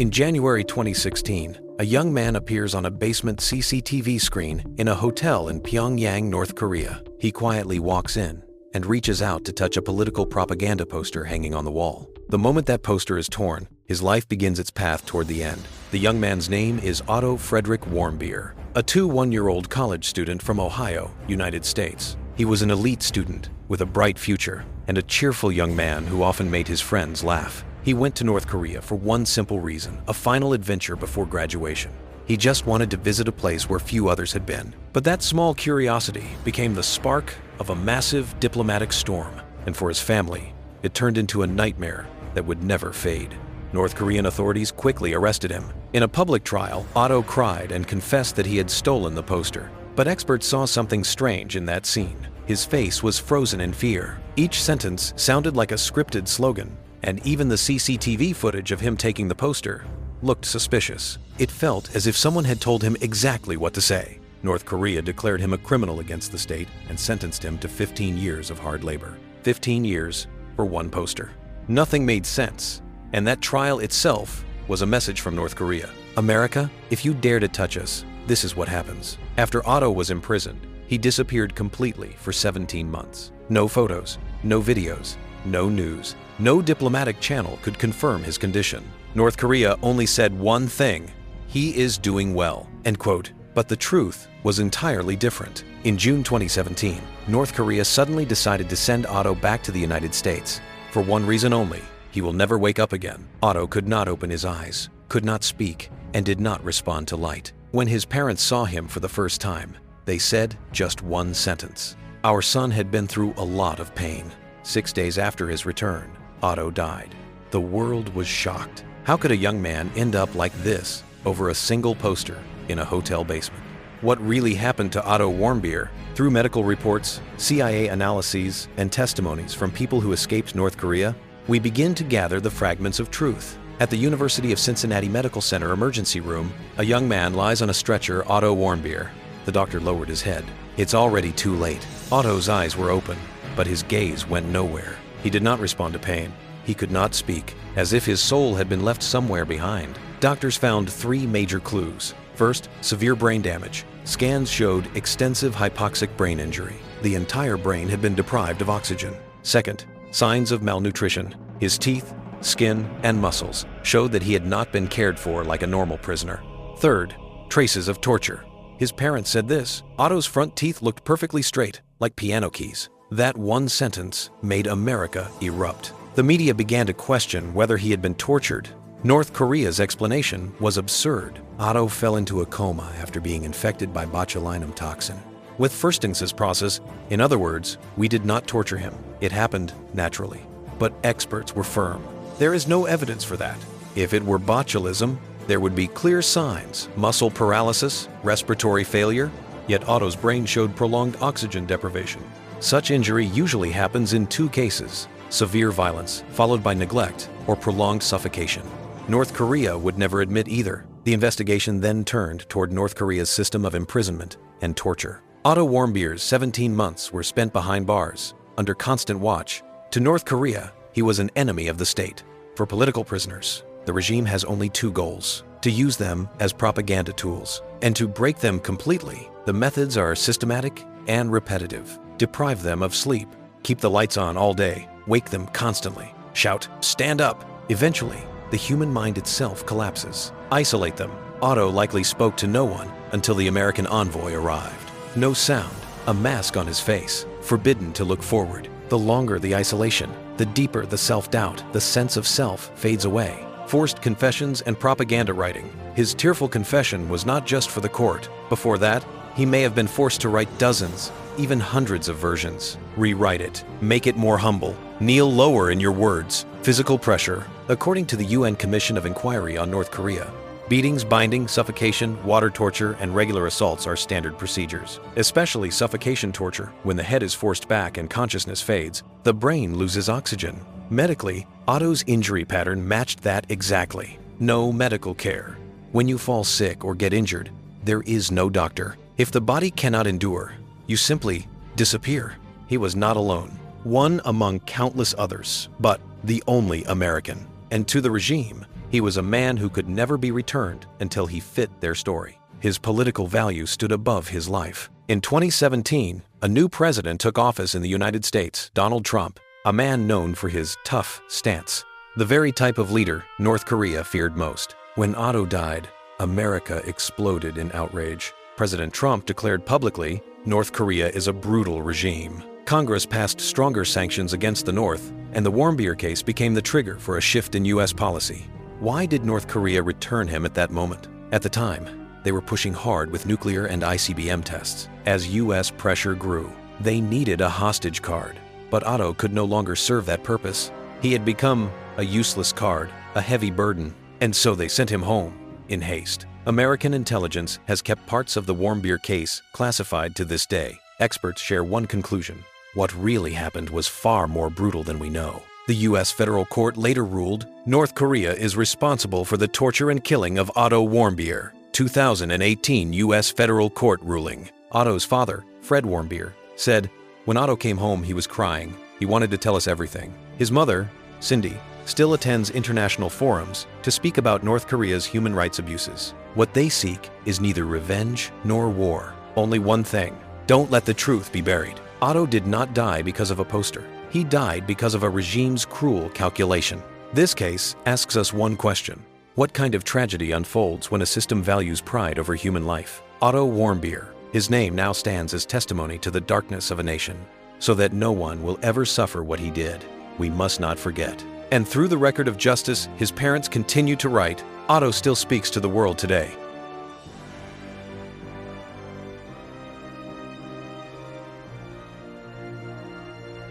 In January 2016, a young man appears on a basement CCTV screen in a hotel in Pyongyang, North Korea. He quietly walks in and reaches out to touch a political propaganda poster hanging on the wall. The moment that poster is torn, his life begins its path toward the end. The young man's name is Otto Frederick Warmbier, a 21-year-old college student from Ohio, United States. He was an elite student with a bright future and a cheerful young man who often made his friends laugh. He went to North Korea for one simple reason: a final adventure before graduation. He just wanted to visit a place where few others had been. But that small curiosity became the spark of a massive diplomatic storm, and for his family, it turned into a nightmare that would never fade. North Korean authorities quickly arrested him. In a public trial, Otto cried and confessed that he had stolen the poster. But experts saw something strange in that scene. His face was frozen in fear. Each sentence sounded like a scripted slogan, and even the CCTV footage of him taking the poster looked suspicious. It felt as if someone had told him exactly what to say. North Korea declared him a criminal against the state and sentenced him to 15 years of hard labor. 15 years for one poster. Nothing made sense, and that trial itself was a message from North Korea. America, if you dare to touch us, this is what happens. After Otto was imprisoned, he disappeared completely for 17 months. No photos, no videos, no news. No diplomatic channel could confirm his condition. North Korea only said one thing: he is doing well, end quote. But the truth was entirely different. In June 2017, North Korea suddenly decided to send Otto back to the United States. For one reason only: he will never wake up again. Otto could not open his eyes, could not speak, and did not respond to light. When his parents saw him for the first time, they said just one sentence: "Our son had been through a lot of pain." 6 days after his return, Otto died. The world was shocked. How could a young man end up like this over a single poster in a hotel basement? What really happened to Otto Warmbier? Through medical reports, CIA analyses, and testimonies from people who escaped North Korea, we begin to gather the fragments of truth. At the University of Cincinnati Medical Center emergency room, a young man lies on a stretcher, Otto Warmbier. The doctor lowered his head. It's already too late. Otto's eyes were open, but his gaze went nowhere. He did not respond to pain. He could not speak, as if his soul had been left somewhere behind. Doctors found 3 major clues. First, severe brain damage. Scans showed extensive hypoxic brain injury. The entire brain had been deprived of oxygen. Second, signs of malnutrition. His teeth, skin, and muscles showed that he had not been cared for like a normal prisoner. Third, traces of torture. His parents said this: Otto's front teeth looked perfectly straight, like piano keys. That one sentence made America erupt. The media began to question whether he had been tortured. North Korea's explanation was absurd. Otto fell into a coma after being infected by botulinum toxin. With Fursten's process, in other words, we did not torture him. It happened naturally. But experts were firm. There is no evidence for that. If it were botulism, there would be clear signs: muscle paralysis, respiratory failure. Yet Otto's brain showed prolonged oxygen deprivation. Such injury usually happens in 2 cases: severe violence, followed by neglect, or prolonged suffocation. North Korea would never admit either. The investigation then turned toward North Korea's system of imprisonment and torture. Otto Warmbier's 17 months were spent behind bars, under constant watch. To North Korea, he was an enemy of the state. For political prisoners, the regime has only 2 goals: to use them as propaganda tools, and to break them completely. The methods are systematic and repetitive. Deprive them of sleep, keep the lights on all day, wake them constantly, shout, "Stand up!" Eventually, the human mind itself collapses. Isolate them. Otto likely spoke to no one until the American envoy arrived. No sound, a mask on his face, forbidden to look forward. The longer the isolation, the deeper the self-doubt, the sense of self fades away. Forced confessions and propaganda writing. His tearful confession was not just for the court. Before that, he may have been forced to write dozens, even hundreds of versions. Rewrite it, make it more humble, kneel lower in your words. Physical pressure. According to the UN Commission of Inquiry on North Korea, beatings, binding, suffocation, water torture, and regular assaults are standard procedures. Especially suffocation torture. When the head is forced back and consciousness fades, the brain loses oxygen. Medically, Otto's injury pattern matched that exactly. No medical care. When you fall sick or get injured, there is no doctor. If the body cannot endure, you simply disappear. He was not alone. One among countless others, but the only American. And to the regime, He was a man who could never be returned until he fit their story. His political values stood above his life. In 2017, a new president took office in the United States, Donald Trump, a man known for his tough stance. The very type of leader North Korea feared most. When Otto died, America exploded in outrage. President Trump declared publicly, North Korea is a brutal regime. Congress passed stronger sanctions against the North, and the Warmbier case became the trigger for a shift in U.S. policy. Why did North Korea return him at that moment? At the time, they were pushing hard with nuclear and ICBM tests. As U.S. pressure grew, they needed a hostage card. But Otto could no longer serve that purpose. He had become a useless card, a heavy burden, and so they sent him home in haste. American intelligence has kept parts of the Warmbier case classified to this day. Experts share one conclusion: what really happened was far more brutal than we know. The U.S. federal court later ruled North Korea is responsible for the torture and killing of Otto Warmbier. 2018 U.S. federal court ruling. Otto's father, Fred Warmbier, said, "When Otto came home, he was crying. He wanted to tell us everything." His mother, Cindy, still attends international forums to speak about North Korea's human rights abuses. What they seek is neither revenge nor war. Only one thing: don't let the truth be buried. Otto did not die because of a poster. He died because of a regime's cruel calculation. This case asks us one question: what kind of tragedy unfolds when a system values pride over human life? Otto Warmbier. His name now stands as testimony to the darkness of a nation. So that no one will ever suffer what he did, we must not forget. And through the record of justice his parents continue to write, Otto still speaks to the world today.